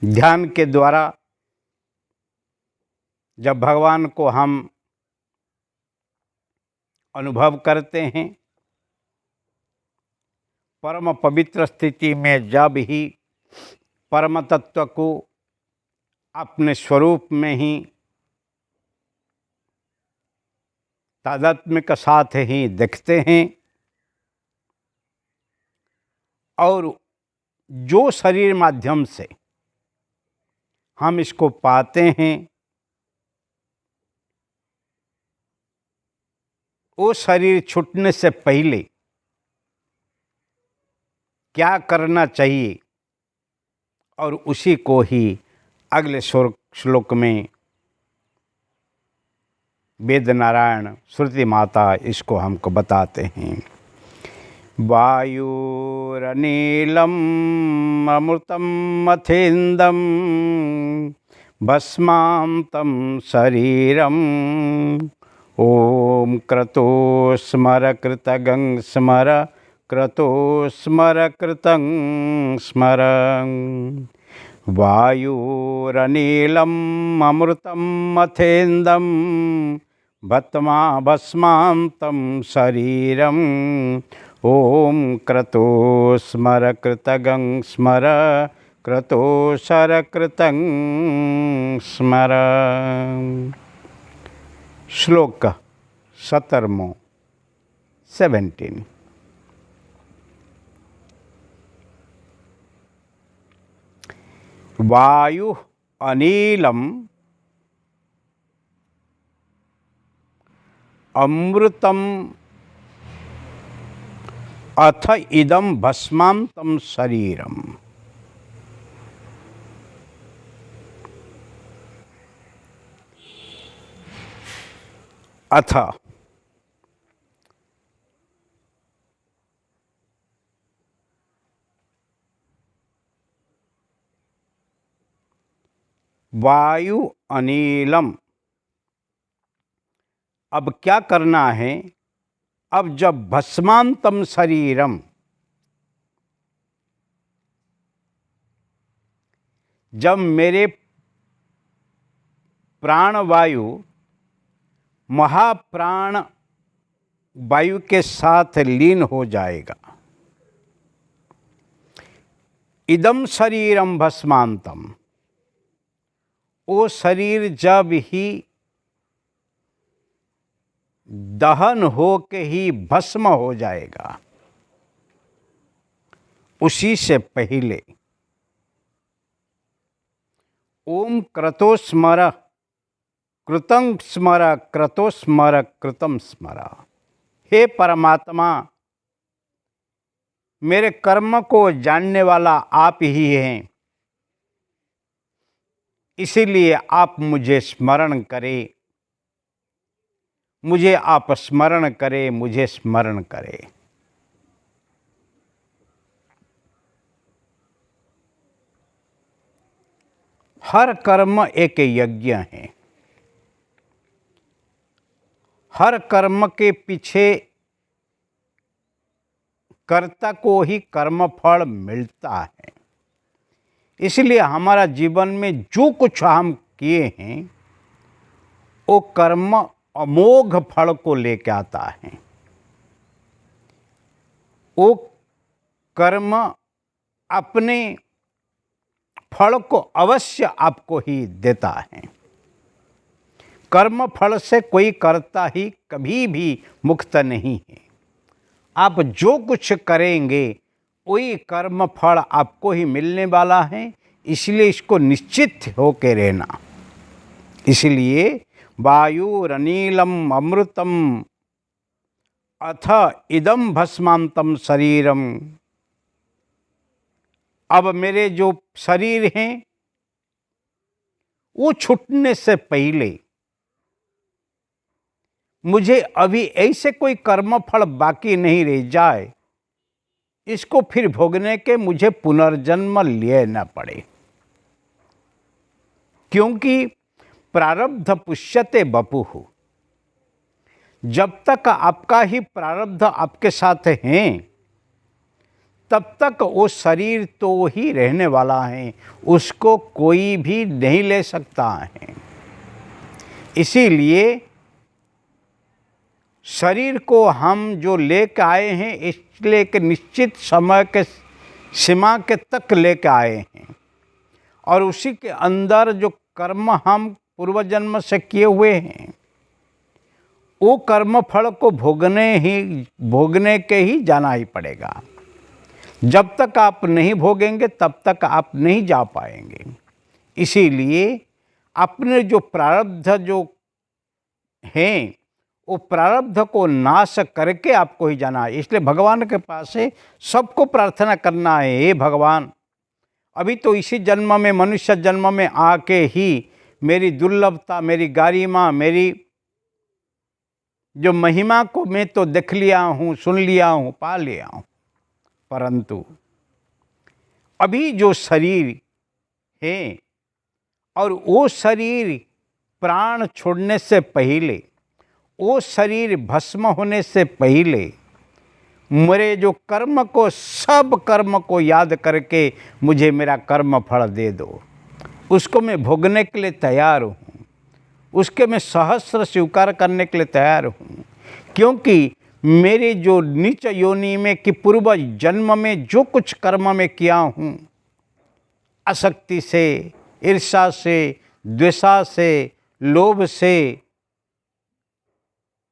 ध्यान के द्वारा जब भगवान को हम अनुभव करते हैं, परम पवित्र स्थिति में जब ही परम तत्व को अपने स्वरूप में ही तादात्म्य के साथ ही देखते हैं और जो शरीर माध्यम से हम इसको पाते हैं, वो शरीर छूटने से पहले क्या करना चाहिए और उसी को ही अगले श्लोक में वेद नारायण श्रुति माता इसको हमको बताते हैं। वायुरनीलम अमृतम मथेन्दम भस्मांतं शरीरम ओम क्रतो स्मर कृतगं स्मर क्रतो स्मर कृतं स्मर। वायुरनीलम अमृतम मथेन्दम भस्मांतं शरीरम ओम क्रतो स्मर कृतगं स्मर क्रतो शर कृतं स्मर। श्लोक 17 17। वायु अनीलम अमृतम अथ इदम भस्मांतं शरीरम। अथ वायु अनीलम। अब क्या करना है? अब जब भस्मांतं शरीरम, जब मेरे प्राणवायु महाप्राण वायु के साथ लीन हो जाएगा, इदम शरीरम भस्मांतम, वो शरीर जब ही दहन हो के ही भस्म हो जाएगा, उसी से पहले ओम क्रतो स्मर कृतं स्मर क्रतो स्मर कृतं स्मर। हे परमात्मा, मेरे कर्म को जानने वाला आप ही हैं, इसीलिए आप मुझे स्मरण करें, मुझे आप स्मरण करें, मुझे स्मरण करें। हर कर्म एक यज्ञ है। हर कर्म के पीछे कर्ता को ही कर्मफल मिलता है। इसलिए हमारा जीवन में जो कुछ हम किए हैं वो कर्म अमोघ फल को लेकर आता है। वो कर्म अपने फल को अवश्य आपको ही देता है। कर्म फल से कोई कर्ता ही कभी भी मुक्त नहीं है। आप जो कुछ करेंगे वही कर्म फल आपको ही मिलने वाला है, इसलिए इसको निश्चित होके रहना। इसलिए वायुरनीलम अमृतम अथ इदम भस्मांतं शरीरम। अब मेरे जो शरीर हैं वो छूटने से पहले मुझे अभी ऐसे कोई कर्मफल बाकी नहीं रह जाए, इसको फिर भोगने के मुझे पुनर्जन्म लेना पड़े। क्योंकि प्रारब्ध पुष्यते बपुः, जब तक आपका ही प्रारब्ध आपके साथ हैं तब तक वो शरीर तो ही रहने वाला है, उसको कोई भी नहीं ले सकता है। इसीलिए शरीर को हम जो लेकर आए हैं, इसलिए एक निश्चित समय के सीमा के तक लेकर आए हैं, और उसी के अंदर जो कर्म हम पूर्व जन्म से किए हुए हैं, वो कर्म फल को भोगने के ही जाना ही पड़ेगा। जब तक आप नहीं भोगेंगे तब तक आप नहीं जा पाएंगे। इसीलिए अपने जो प्रारब्ध जो हैं, वो प्रारब्ध को नाश करके आपको ही जाना है। इसलिए भगवान के पास से सबको प्रार्थना करना है, हे भगवान, अभी तो इसी जन्म में, मनुष्य जन्म में आके ही मेरी दुर्लभता, मेरी गारिमा, मेरी जो महिमा को मैं तो देख लिया हूँ, सुन लिया हूँ, पा लिया हूँ, परंतु अभी जो शरीर है और वो शरीर प्राण छोड़ने से पहले, वो शरीर भस्म होने से पहले मेरे जो कर्म को, सब कर्म को याद करके मुझे मेरा कर्म फल दे दो, उसको मैं भोगने के लिए तैयार हूँ, उसके मैं सहस्र स्वीकार करने के लिए तैयार हूँ। क्योंकि मेरे जो नीच योनि में कि पूर्व जन्म में जो कुछ कर्म में किया हूँ, आसक्ति से, ईर्ष्या से, द्वेषा से, लोभ से,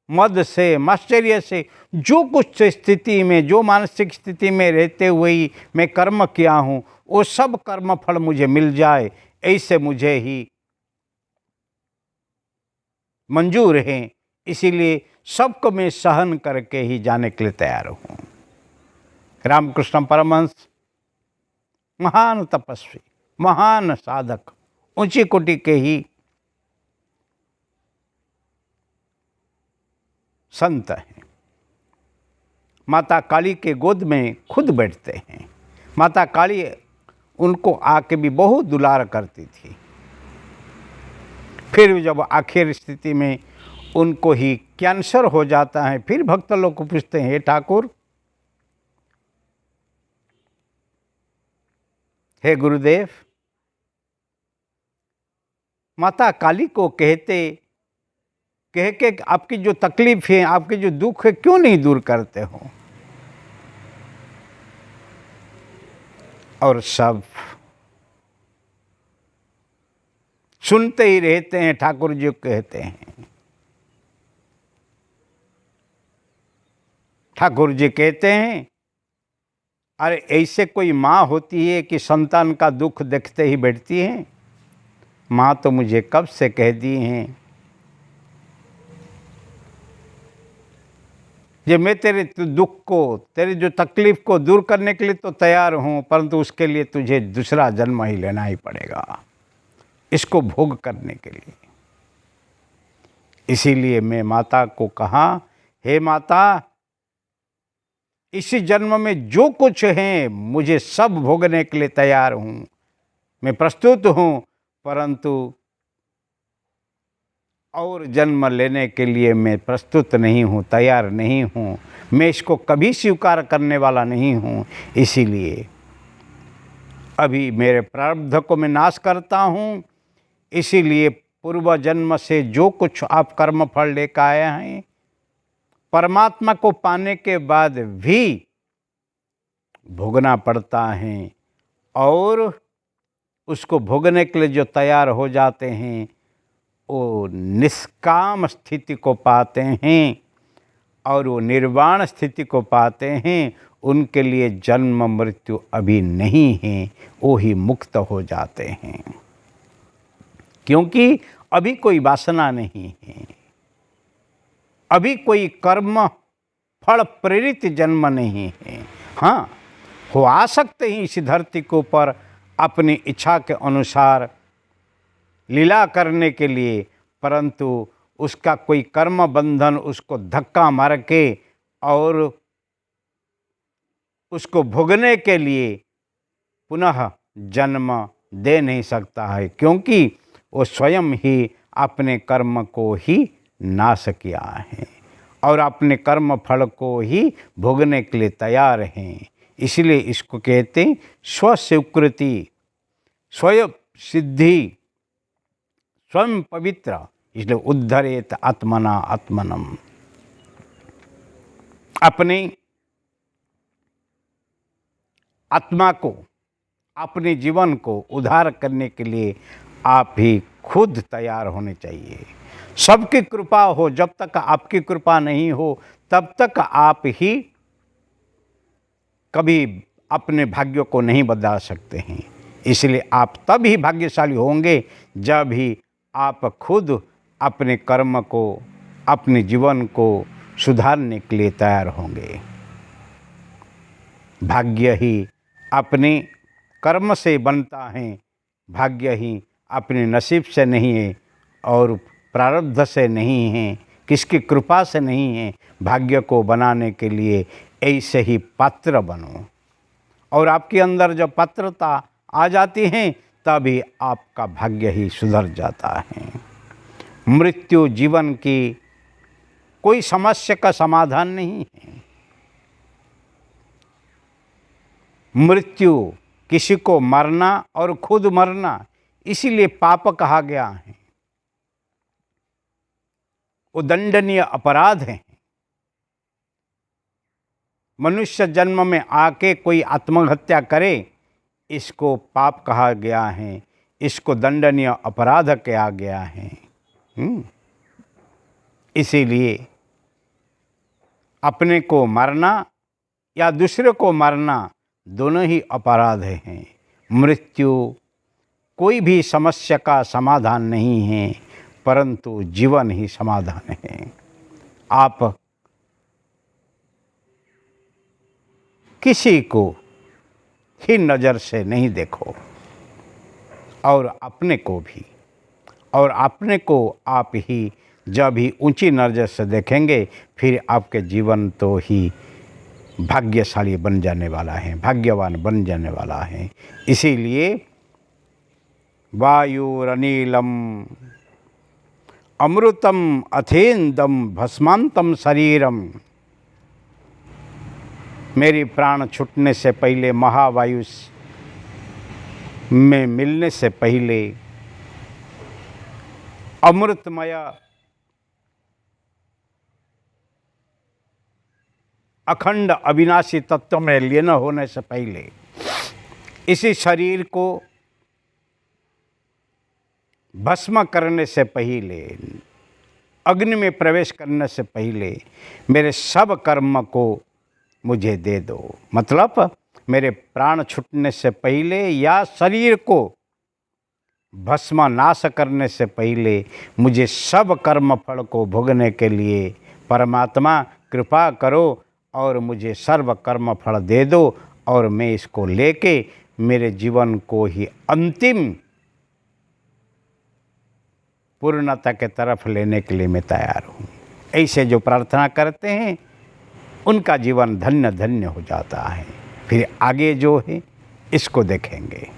मद से, माश्चर्य से, जो कुछ स्थिति में, जो मानसिक स्थिति में रहते हुए ही मैं कर्म किया हूँ, वो सब कर्म फल मुझे मिल जाए, ऐसे मुझे ही मंजूर है। इसीलिए सबको मैं सहन करके ही जाने के लिए तैयार हूँ। रामकृष्ण परमहंस महान तपस्वी, महान साधक, ऊंची कोटि के ही संत हैं। माता काली के गोद में खुद बैठते हैं। माता काली उनको आके भी बहुत दुलार करती थी। फिर जब आखिर स्थिति में उनको ही कैंसर हो जाता है, फिर भक्त लोग को पूछते हैं, हे ठाकुर, हे गुरुदेव, माता काली को कह के आपकी जो तकलीफ है, आपके जो दुख है, क्यों नहीं दूर करते हो? और सब सुनते ही रहते हैं। ठाकुर जी कहते हैं, ठाकुर जी कहते हैं, अरे ऐसे कोई माँ होती है कि संतान का दुख देखते ही बैठती है? माँ तो मुझे कब से कह दी हैं, ये मैं तेरे दुख को, तेरी जो तकलीफ को दूर करने के लिए तो तैयार हूँ, परंतु उसके लिए तुझे दूसरा जन्म ही लेना ही पड़ेगा, इसको भोग करने के लिए। इसीलिए मैं माता को कहा, हे माता, इसी जन्म में जो कुछ है मुझे सब भोगने के लिए तैयार हूँ, मैं प्रस्तुत हूँ, परंतु और जन्म लेने के लिए मैं प्रस्तुत नहीं हूँ, तैयार नहीं हूँ, मैं इसको कभी स्वीकार करने वाला नहीं हूँ। इसीलिए अभी मेरे प्रारब्ध को मैं नाश करता हूँ। इसीलिए पूर्व जन्म से जो कुछ आप कर्म फल लेकर आए हैं, परमात्मा को पाने के बाद भी भोगना पड़ता है, और उसको भोगने के लिए जो तैयार हो जाते हैं वो निष्काम स्थिति को पाते हैं, और वो निर्वाण स्थिति को पाते हैं। उनके लिए जन्म मृत्यु अभी नहीं है, वो ही मुक्त हो जाते हैं, क्योंकि अभी कोई वासना नहीं है, अभी कोई कर्म फल प्रेरित जन्म नहीं है। हाँ, हो आ सकते हैं इस धरती के ऊपर अपनी इच्छा के अनुसार लीला करने के लिए, परंतु उसका कोई कर्म बंधन उसको धक्का मार के और उसको भोगने के लिए पुनः जन्म दे नहीं सकता है, क्योंकि वो स्वयं ही अपने कर्म को ही नाश किया है और अपने कर्म फल को ही भोगने के लिए तैयार हैं। इसलिए इसको कहते हैं स्वस्वीकृति, स्वयं सिद्धि, स्वयं पवित्र। इसलिए उद्धरेत आत्मना आत्मनम। अपने आत्मा को, अपने जीवन को उद्धार करने के लिए आप ही खुद तैयार होने चाहिए। सबकी कृपा हो, जब तक आपकी कृपा नहीं हो तब तक आप ही कभी अपने भाग्य को नहीं बदल सकते हैं। इसलिए आप तब ही भाग्यशाली होंगे जब ही आप खुद अपने कर्म को, अपने जीवन को सुधारने के लिए तैयार होंगे। भाग्य ही अपने कर्म से बनता है, भाग्य ही अपने नसीब से नहीं है और प्रारब्ध से नहीं है, किसकी कृपा से नहीं है। भाग्य को बनाने के लिए ऐसे ही पात्र बनो, और आपके अंदर जब पात्रता आ जाती है तभी आपका भाग्य ही सुधर जाता है। मृत्यु जीवन की कोई समस्या का समाधान नहीं है। मृत्यु किसी को मरना और खुद मरना, इसीलिए पाप कहा गया है। वो दंडनीय अपराध है। मनुष्य जन्म में आके कोई आत्महत्या करे, इसको पाप कहा गया है, इसको दंडनीय अपराध कहा गया है। इसीलिए अपने को मरना या दूसरे को मरना दोनों ही अपराध हैं। मृत्यु कोई भी समस्या का समाधान नहीं है, परंतु जीवन ही समाधान है। आप किसी को ही नज़र से नहीं देखो, और अपने को भी, और अपने को आप ही जब ही ऊंची नज़र से देखेंगे फिर आपके जीवन तो ही भाग्यशाली बन जाने वाला है, भाग्यवान बन जाने वाला है। इसीलिए वायुरनीलम अमृतम अथेन्दम भस्मांतम शरीरम। मेरी प्राण छूटने से पहले, महावायु में मिलने से पहले अमृतमय अखंड अविनाशी तत्व में लीन होने से पहले, इसी शरीर को भस्म करने से पहले, अग्नि में प्रवेश करने से पहले मेरे सब कर्म को मुझे दे दो। मतलब मेरे प्राण छूटने से पहले या शरीर को भस्म नाश करने से पहले मुझे सब कर्म फल को भोगने के लिए परमात्मा कृपा करो और मुझे सर्व कर्म फल दे दो, और मैं इसको लेके मेरे जीवन को ही अंतिम पूर्णता के तरफ लेने के लिए मैं तैयार हूँ। ऐसे जो प्रार्थना करते हैं उनका जीवन धन्य धन्य हो जाता है। फिर आगे जो है इसको देखेंगे।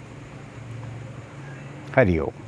हरि ओम।